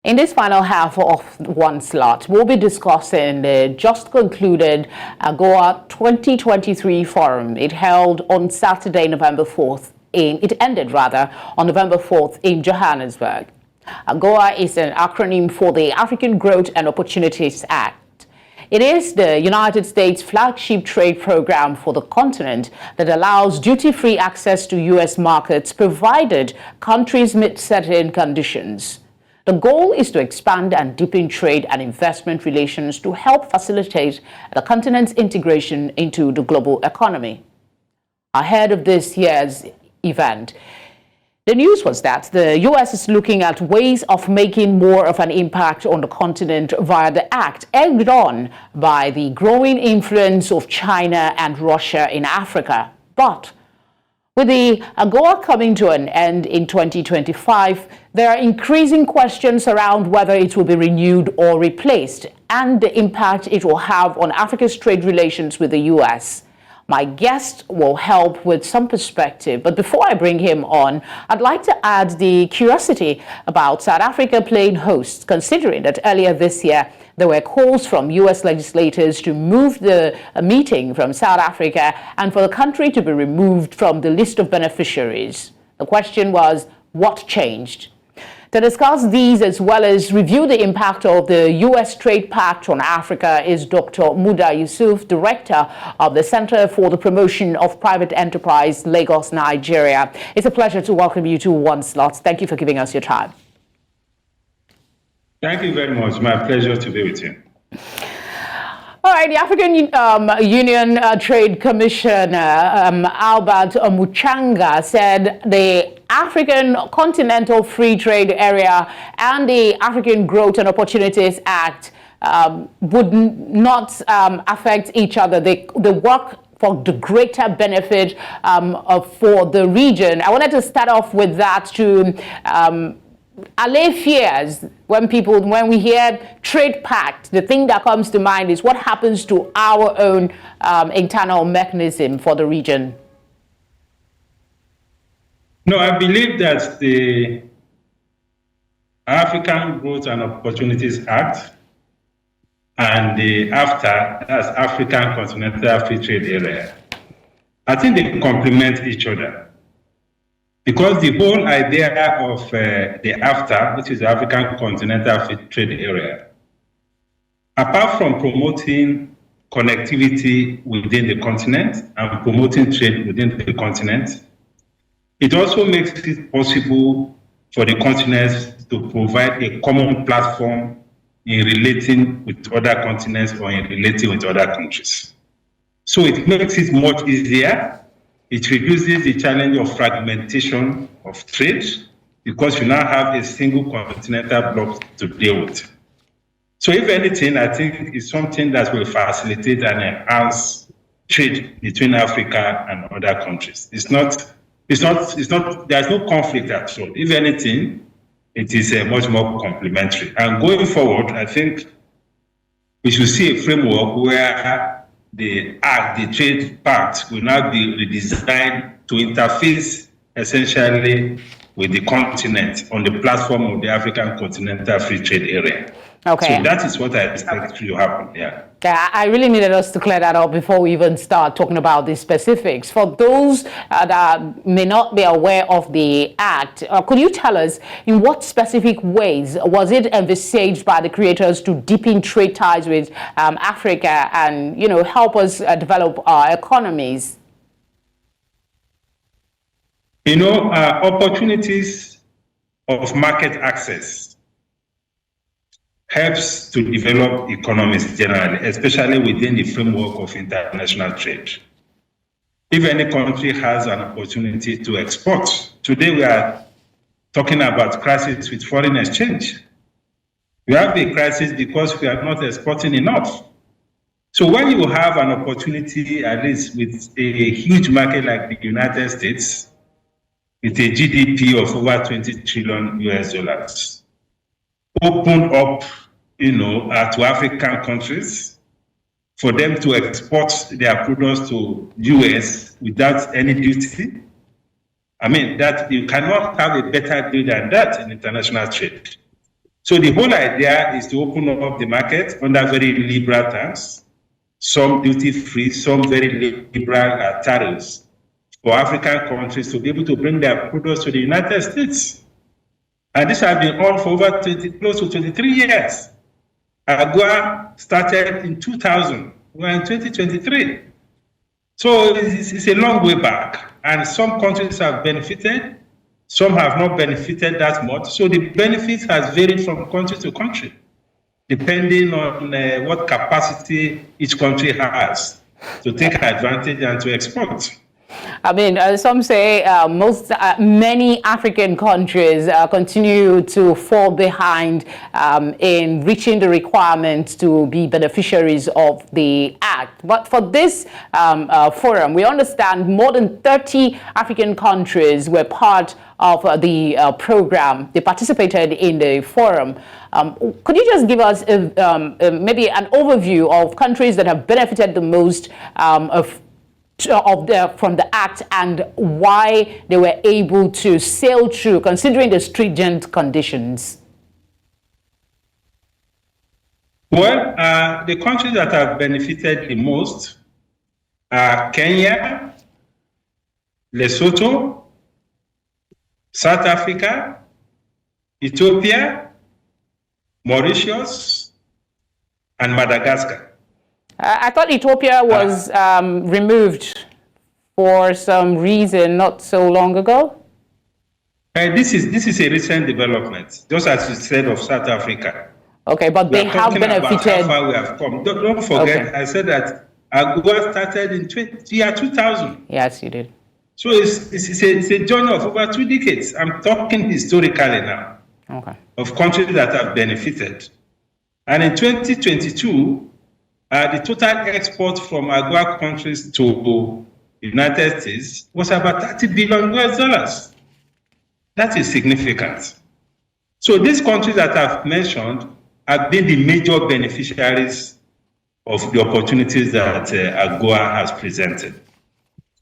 In this final half of one slot, we'll be discussing the just concluded AGOA 2023 forum. It held on Saturday, November 4th. It ended on November 4th in Johannesburg. AGOA is an acronym for the African Growth and Opportunities Act. It is the United States flagship trade program for the continent that allows duty-free access to U.S. markets provided countries meet certain conditions. The goal is to expand and deepen trade and investment relations to help facilitate the continent's integration into the global economy. Ahead of this year's event, the news was that the U.S. is looking at ways of making more of an impact on the continent via the act, egged on by the growing influence of China and Russia in Africa. But with the AGOA coming to an end in 2025, there are increasing questions around whether it will be renewed or replaced and the impact it will have on Africa's trade relations with the U.S. My guest will help with some perspective, but before I bring him on, I'd like to add the curiosity about South Africa playing host, considering that earlier this year there were calls from U.S. legislators to move the meeting from South Africa and for the country to be removed from the list of beneficiaries. The question was, what changed? To discuss these as well as review the impact of the U.S. Trade Pact on Africa is Dr. Muda Yusuf, Director of the Center for the Promotion of Private Enterprise, Lagos, Nigeria. It's a pleasure to welcome you to One Slot. Thank you for giving us your time. Thank you very much. My pleasure to be with you. All right, the African Union Trade Commissioner Albert Muchanga said the African Continental Free Trade Area and the African Growth and Opportunities Act would not affect each other. They work for the greater benefit for the region. I wanted to start off with that to allay fears. When we hear trade pact, the thing that comes to mind is what happens to our own internal mechanism for the region. No, I believe that the African Growth and Opportunities Act and the AFTA, that's African Continental Free Trade Area, I think they complement each other. Because the whole idea of the AFTA, which is the African Continental Free Trade Area, apart from promoting connectivity within the continent and promoting trade within the continent, it also makes it possible for the continents to provide a common platform in relating with other continents or in relating with other countries. So it makes it much easier. It reduces the challenge of fragmentation of trade because you now have a single continental bloc to deal with. So if anything, I think it's something that will facilitate and enhance trade between Africa and other countries. There's no conflict at all. If anything, it is much more complementary. And going forward, I think we should see a framework where the trade pact will now be redesigned to interface essentially with the continent on the platform of the African Continental Free Trade Area. Okay. So that is what I expect to happen, yeah. I really needed us to clear that up before we even start talking about the specifics. For those that may not be aware of the Act, could you tell us in what specific ways was it envisaged by the creators to deepen trade ties with Africa and, help us develop our economies? Opportunities of market access helps to develop economies generally, especially within the framework of international trade. If any country has an opportunity to export, today we are talking about crisis with foreign exchange. We have a crisis because we are not exporting enough. So when you have an opportunity, at least with a huge market like the United States, with a GDP of over 20 trillion US dollars, open up, to African countries for them to export their products to US without any duty. I mean, that you cannot have a better deal than that in international trade. So the whole idea is to open up the market under very liberal terms, some duty-free, some very liberal tariffs for African countries to be able to bring their products to the United States. And this has been on for over close to 23 years. AGOA started in 2000. We're in 2023. So it's a long way back. And some countries have benefited, some have not benefited that much. So the benefits has varied from country to country, depending on what capacity each country has to take advantage and to export. I mean, some say many African countries continue to fall behind in reaching the requirements to be beneficiaries of the Act. But for this forum, we understand more than 30 African countries were part of the program. They participated in the forum. Could you just give us maybe an overview of countries that have benefited the most from the Act and why they were able to sail through, considering the stringent conditions? Well, the countries that have benefited the most are Kenya, Lesotho, South Africa, Ethiopia, Mauritius, and Madagascar. I thought Ethiopia was removed for some reason not so long ago. This is a recent development, just as you said of South Africa. Okay, but they have benefited. How far we have come. Don't forget, okay. I said that AGOA started in year 2000. Yes, you did. So it's a journey of over 2 decades. I'm talking historically now. Okay. Of countries that have benefited. And in 2022, the total export from AGOA countries to the United States was about $30 billion US. That is significant. So these countries that I've mentioned have been the major beneficiaries of the opportunities that AGOA has presented.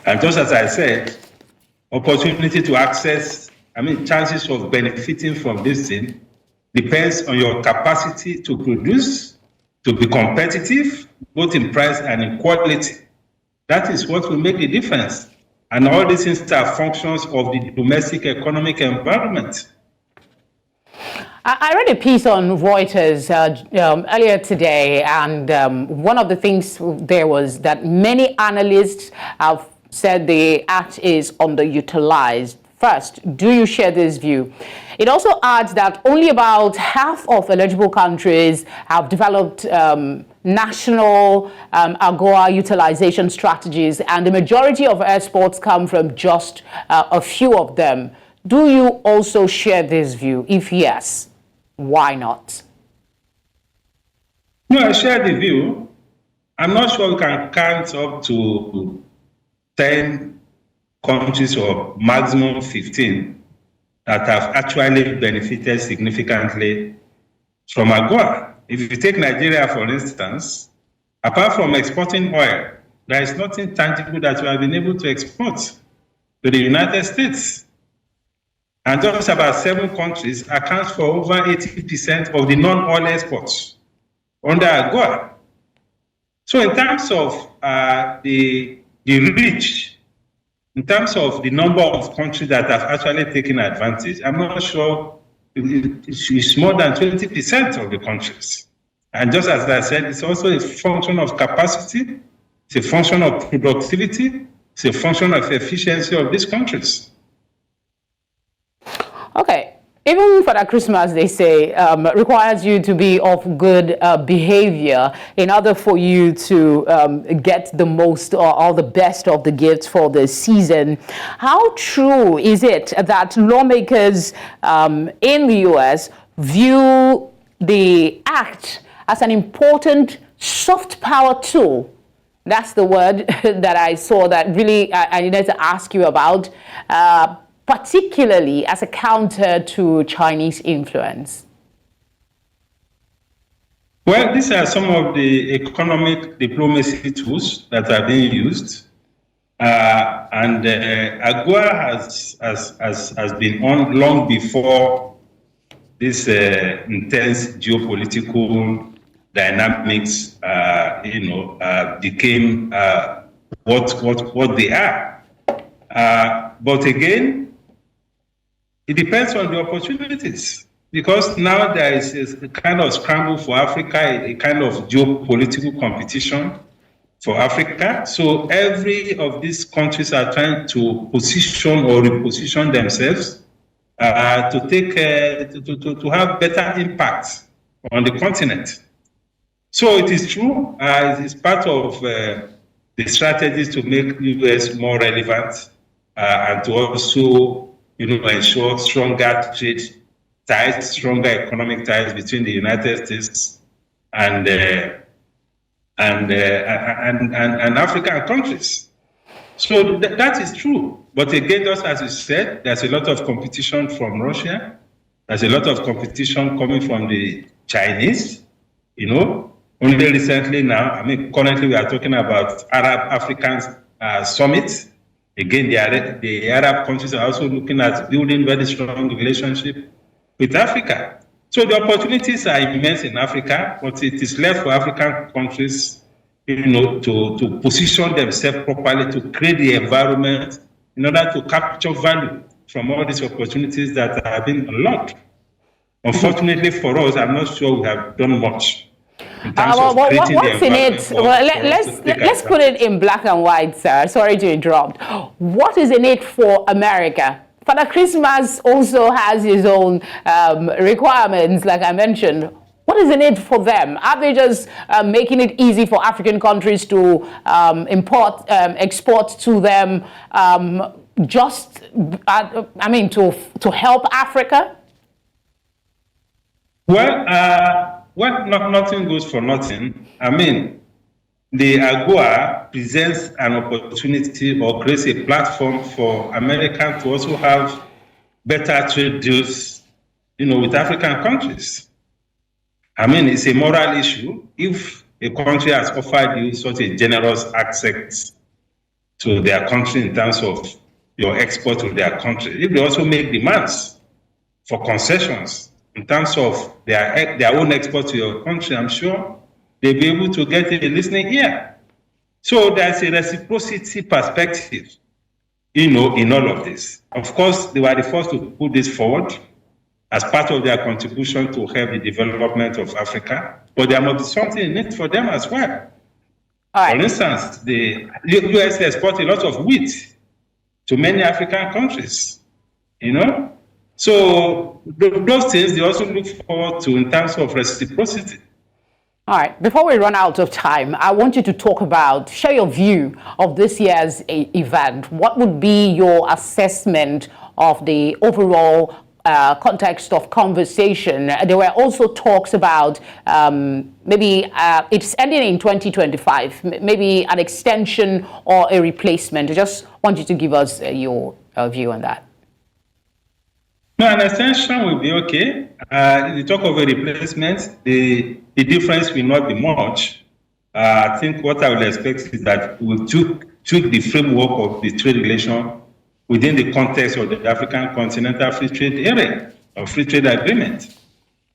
And just as I said, opportunity to access, chances of benefiting from this thing depends on your capacity to produce, to be competitive, both in price and in quality. That is what will make the difference. And all these things are functions of the domestic economic environment. I read a piece on Reuters earlier today, and one of the things there was that many analysts have said the Act is underutilized. First, do you share this view? It also adds that only about half of eligible countries have developed national AGOA utilization strategies, and the majority of exports come from just a few of them. Do you also share this view? If yes, why not? No, I share the view. I'm not sure we can count up to 10 countries or maximum 15 that have actually benefited significantly from AGOA. If you take Nigeria, for instance, apart from exporting oil, there is nothing tangible that we have been able to export to the United States. And just about 7 countries account for over 80% of the non-oil exports under AGOA. So in terms of the reach, in terms of the number of countries that have actually taken advantage, I'm not sure it's more than 20% of the countries. And just as I said, it's also a function of capacity, it's a function of productivity, it's a function of efficiency of these countries. Okay. Even for that Christmas, they say, requires you to be of good behavior in order for you to get the most or all the best of the gifts for the season. How true is it that lawmakers in the U.S. view the Act as an important soft power tool? That's the word that I saw that really I needed to ask you about. Particularly as a counter to Chinese influence? Well, these are some of the economic diplomacy tools that are being used. AGOA has been on long before this intense geopolitical dynamics, became what they are. But again, it depends on the opportunities, because now there is a kind of scramble for Africa, a kind of geopolitical competition for Africa. So every of these countries are trying to position or reposition themselves to take to have better impact on the continent. So it is true, it is part of the strategies to make US more relevant and to also ensure stronger trade ties, stronger economic ties between the United States and African countries. So that is true. But again, just as you said, there's a lot of competition from Russia. There's a lot of competition coming from the Chinese. Only recently now, currently we are talking about Arab-African summit. Again, the Arab countries are also looking at building very strong relationship with Africa. So the opportunities are immense in Africa, but it is left for African countries, to position themselves properly, to create the environment in order to capture value from all these opportunities that have been unlocked. Unfortunately for us, I'm not sure we have done much. What's in it? Let's put it in black and white, sir. Sorry to interrupt. What is in it for America? Father Christmas also has his own requirements, like I mentioned. What is in it for them? Are they just making it easy for African countries to export to them, to help Africa? Well, nothing goes for nothing. The AGOA presents an opportunity or creates a platform for America to also have better trade deals, with African countries. It's a moral issue. If a country has offered you such a generous access to their country in terms of your export to their country, if they also make demands for concessions in terms of their own export to your country, I'm sure they'll be able to get a listening ear. So there's a reciprocity perspective, in all of this. Of course, they were the first to put this forward as part of their contribution to help the development of Africa, but there must be something in it for them as well. All right. For instance, the US exports a lot of wheat to many African countries, So those things they also look forward to in terms of reciprocity. All right, before we run out of time, I want you to share your view of this year's event. What would be your assessment of the overall context of conversation? There were also talks about maybe it's ending in 2025, maybe an extension or a replacement. I just want you to give us your view on that. No, an extension will be okay. The talk of a replacement, the difference will not be much. I think what I would expect is that we took the framework of the trade relation within the context of the African Continental Free Trade Area or Free Trade Agreement.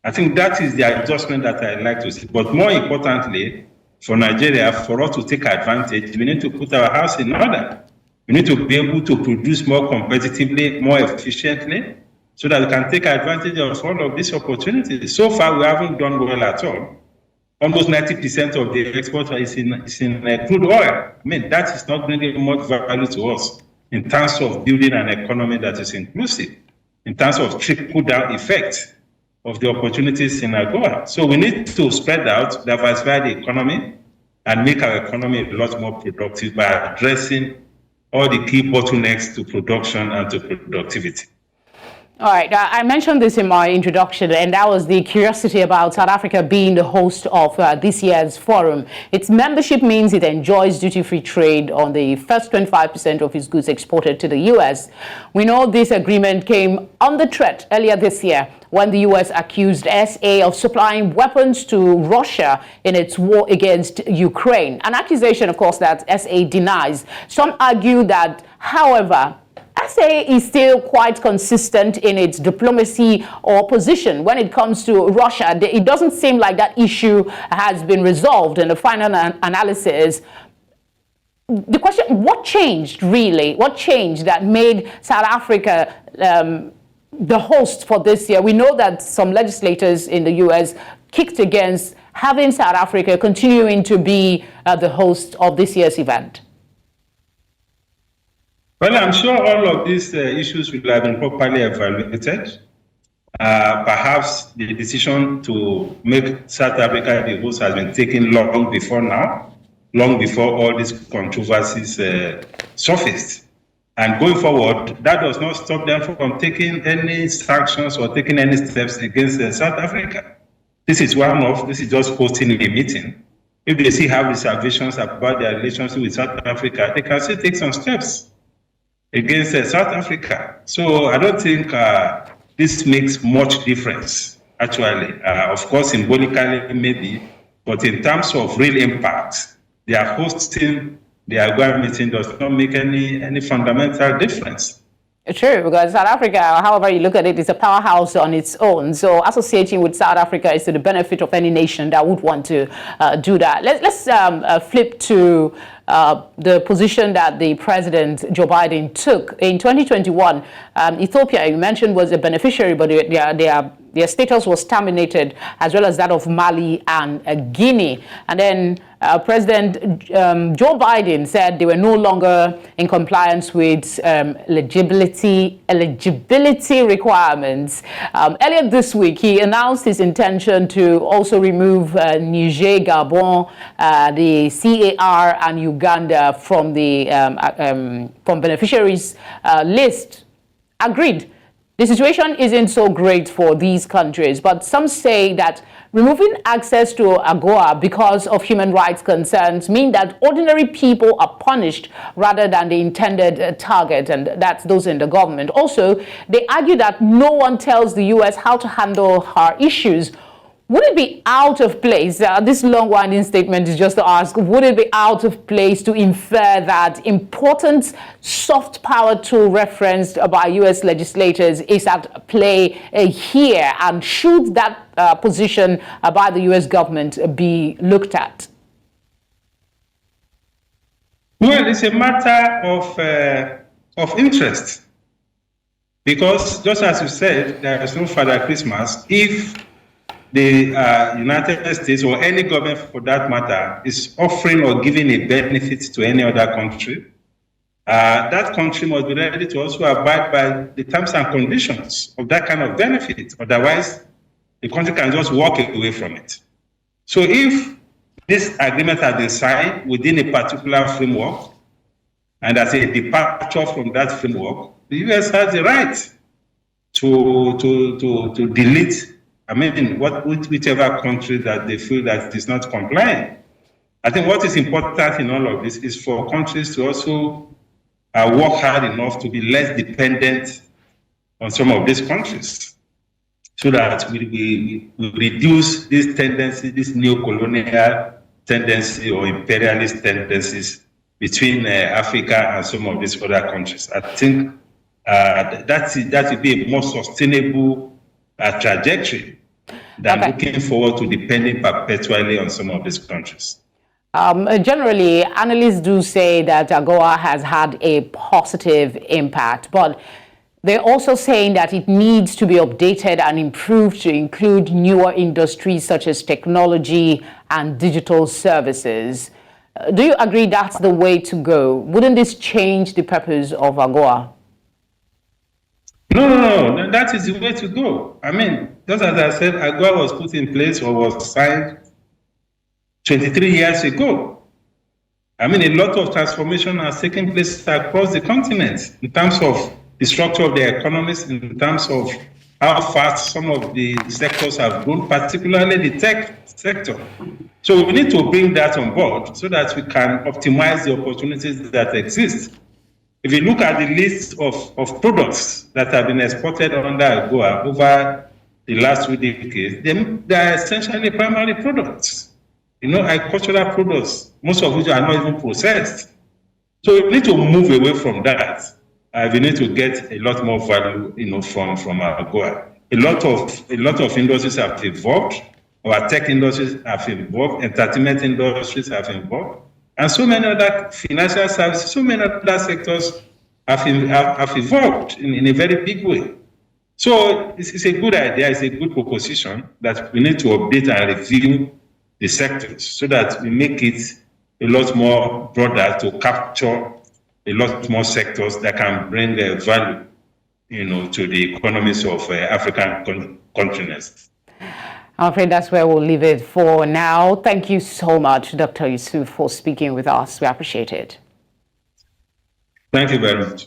I think that is the adjustment that I'd like to see. But more importantly, for Nigeria, for us to take advantage, we need to put our house in order. We need to be able to produce more competitively, more efficiently, so that we can take advantage of all of these opportunities. So far, we haven't done well at all. Almost 90% of the export is in crude oil. That is not bringing much value to us in terms of building an economy that is inclusive, in terms of trickle-down effect of the opportunities in AGOA. So we need to spread out, diversify the economy, and make our economy a lot more productive by addressing all the key bottlenecks to production and to productivity. All right, I mentioned this in my introduction, and that was the curiosity about South Africa being the host of this year's forum. Its membership means it enjoys duty-free trade on the first 25% of its goods exported to the U.S. We know this agreement came under threat earlier this year when the U.S. accused SA of supplying weapons to Russia in its war against Ukraine. An accusation, of course, that SA denies. Some argue that, however, USA is still quite consistent in its diplomacy or position when it comes to Russia. It doesn't seem like that issue has been resolved in the final analysis. The question, what changed really? What changed that made South Africa the host for this year? We know that some legislators in the US kicked against having South Africa continuing to be the host of this year's event. Well, I'm sure all of these issues will have been properly evaluated. Perhaps the decision to make South Africa the host has been taken long before now, long before all these controversies surfaced. And going forward, that does not stop them from taking any sanctions or taking any steps against South Africa. This is just hosting a meeting. If they still have reservations about their relationship with South Africa, they can still take some steps against South Africa. So I don't think this makes much difference, actually. Of course, symbolically maybe, but in terms of real impact, they are hosting the AGOA meeting does not make any fundamental difference. True, because South Africa, however you look at it, is a powerhouse on its own. So associating with South Africa is to the benefit of any nation that would want to do that. Let's flip to the position that the President Joe Biden took in 2021. Ethiopia, you mentioned, was a beneficiary, but their status was terminated, as well as that of Mali and Guinea. And then President Joe Biden said they were no longer in compliance with eligibility requirements. Earlier this week, he announced his intention to also remove Niger, Gabon, the CAR, and Uganda from the from beneficiaries list. Agreed. The situation isn't so great for these countries, but some say that removing access to AGOA because of human rights concerns mean that ordinary people are punished rather than the intended target, and that's those in the government. Also, they argue that no one tells the US how to handle her issues. Would it be out of place, this long-winding statement is just to ask, would it be out of place to infer that important soft power tool referenced by US legislators is at play here? And should that position by the US government be looked at? Well, it's a matter of interest. Because just as you said, there is no Father Christmas. If the United States, or any government for that matter, is offering or giving a benefit to any other country, that country must be ready to also abide by the terms and conditions of that kind of benefit. Otherwise, the country can just walk away from it. So if this agreement has been signed within a particular framework, and as a departure from that framework, the US has the right to delete, whichever country that they feel that is not complying. I think what is important in all of this is for countries to also work hard enough to be less dependent on some of these countries, so that we reduce this tendency, this neo-colonial tendency or imperialist tendencies between Africa and some of these other countries. I think that would be a more sustainable trajectory than looking forward to depending perpetually on some of these countries. Generally, analysts do say that AGOA has had a positive impact, but they're also saying that it needs to be updated and improved to include newer industries such as technology and digital services. Do you agree that's the way to go? Wouldn't this change the purpose of AGOA? No, that is the way to go. I mean, just as I said, AGOA was put in place or was signed 23 years ago. I mean, a lot of transformation has taken place across the continent in terms of the structure of the economies, in terms of how fast some of the sectors have grown, particularly the tech sector. So we need to bring that on board so that we can optimize the opportunities that exist. If you look at the list of products that have been exported under AGOA over the last 2 decades, they are essentially primary products. Agricultural products, most of which are not even processed. So we need to move away from that we need to get a lot more value, from AGOA. A lot of industries have evolved. Our tech industries have evolved. Entertainment industries have evolved, and so many other financial services, so many other sectors have evolved in a very big way. So it's a good idea. It's a good proposition that we need to update and review the sectors so that we make it a lot more broader to capture a lot more sectors that can bring value, to the economies of African continents. I'm afraid that's where we'll leave it for now. Thank you so much, Dr. Yusuf, for speaking with us. We appreciate it. Thank you very much.